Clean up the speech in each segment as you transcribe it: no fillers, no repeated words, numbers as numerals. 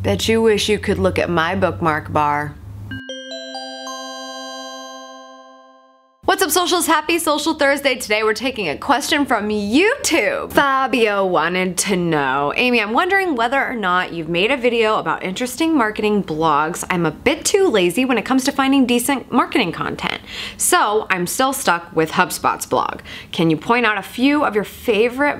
Bet you wish you could look at my bookmark bar. What's up, socials? Happy Social Thursday. Today we're taking a question from YouTube. Fabio wanted to know, Amy, I'm wondering whether or not you've made a video about interesting marketing blogs. I'm a bit too lazy when it comes to finding decent marketing content. So I'm still stuck with HubSpot's blog. Can you point out a few of your favorite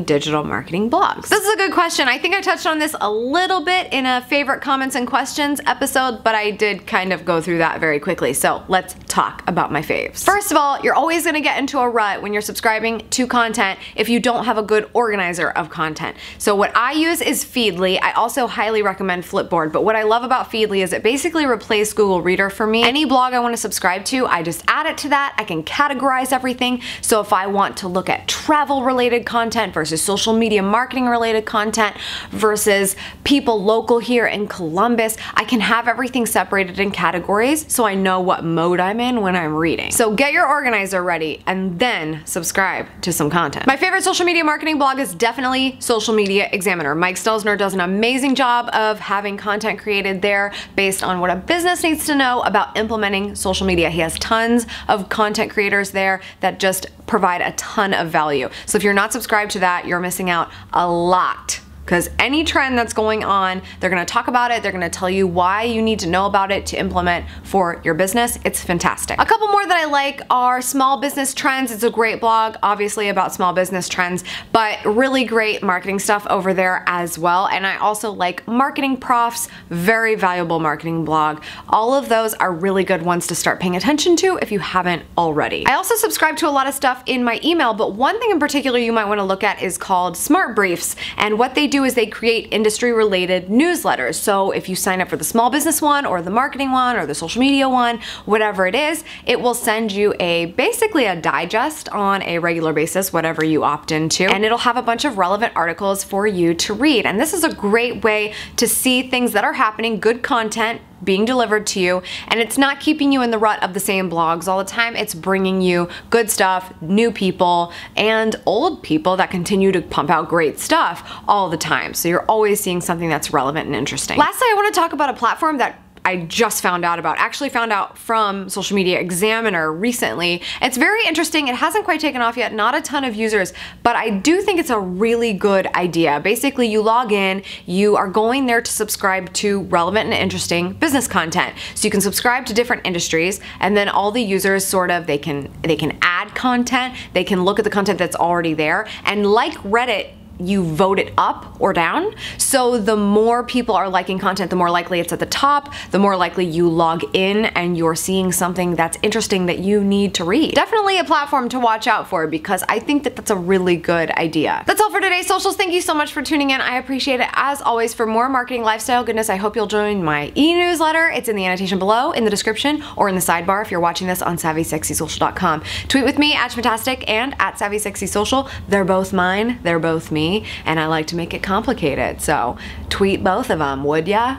digital marketing blogs? This is a good question. I think I touched on this a little bit in a favorite comments and questions episode, but I did kind of go through that very quickly. So let's talk about my faves. First of all, you're always gonna get into a rut when you're subscribing to content if you don't have a good organizer of content. So what I use is Feedly. I also highly recommend Flipboard, but what I love about Feedly is it basically replaced Google Reader for me. Any blog I wanna subscribe to, I just add it to that. I can categorize everything. So if I want to look at travel related content versus social media marketing related content versus people local here in Columbus, I can have everything separated in categories so I know what mode I'm in when I'm reading. So get your organizer ready and then subscribe to some content. My favorite social media marketing blog is definitely Social Media Examiner. Mike Stelzner does an amazing job of having content created there based on what a business needs to know about implementing social media. He has tons of content creators there that just provide a ton of value. So if you're not subscribed to that, you're missing out a lot. Because any trend that's going on, they're gonna talk about it, they're gonna tell you why you need to know about it to implement for your business. It's fantastic. A couple more that I like are Small Business Trends. It's a great blog, obviously about small business trends, but really great marketing stuff over there as well. And I also like Marketing Profs, very valuable marketing blog. All of those are really good ones to start paying attention to if you haven't already. I also subscribe to a lot of stuff in my email, but one thing in particular you might wanna look at is called Smart Briefs. And what they do is they create industry related newsletters. So if you sign up for the small business one or the marketing one or the social media one, whatever it is, it will send you basically a digest on a regular basis, whatever you opt into, and it'll have a bunch of relevant articles for you to read. And this is a great way to see things that are happening, good content being delivered to you, and it's not keeping you in the rut of the same blogs all the time. It's bringing you good stuff, new people, and old people that continue to pump out great stuff all the time. So you're always seeing something that's relevant and interesting. Lastly, I want to talk about a platform that I just found out about, actually found out from Social Media Examiner recently. It's very interesting. It hasn't quite taken off yet, not a ton of users, but I do think it's a really good idea. Basically, you log in, you are going there to subscribe to relevant and interesting business content. So you can subscribe to different industries, and then all the users they can add content, they can look at the content that's already there, and like Reddit, you vote it up or down. So the more people are liking content, the more likely it's at the top, the more likely you log in and you're seeing something that's interesting that you need to read. Definitely a platform to watch out for because I think that that's a really good idea. That's all for today, socials. Thank you so much for tuning in. I appreciate it as always. For more marketing lifestyle goodness, I hope you'll join my e-newsletter. It's in the annotation below, in the description, or in the sidebar if you're watching this on SavvySexySocial.com. Tweet with me at Schmittastic and at SavvySexySocial. They're both mine, they're both me. And I like to make it complicated, so tweet both of them, would ya?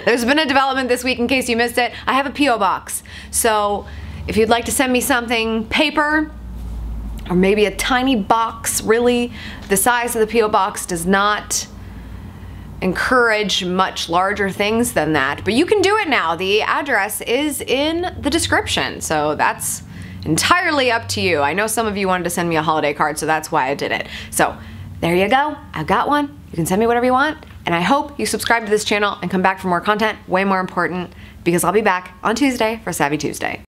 There's been a development this week in case you missed it. I have a P.O. box, so if you'd like to send me something, paper, or maybe a tiny box, really, the size of the P.O. box does not encourage much larger things than that, but you can do it now. The address is in the description, so that's entirely up to you. I know some of you wanted to send me a holiday card, so that's why I did it. So there you go. I've got one. You can send me whatever you want. And I hope you subscribe to this channel and come back for more content, way more important, because I'll be back on Tuesday for Savvy Tuesday.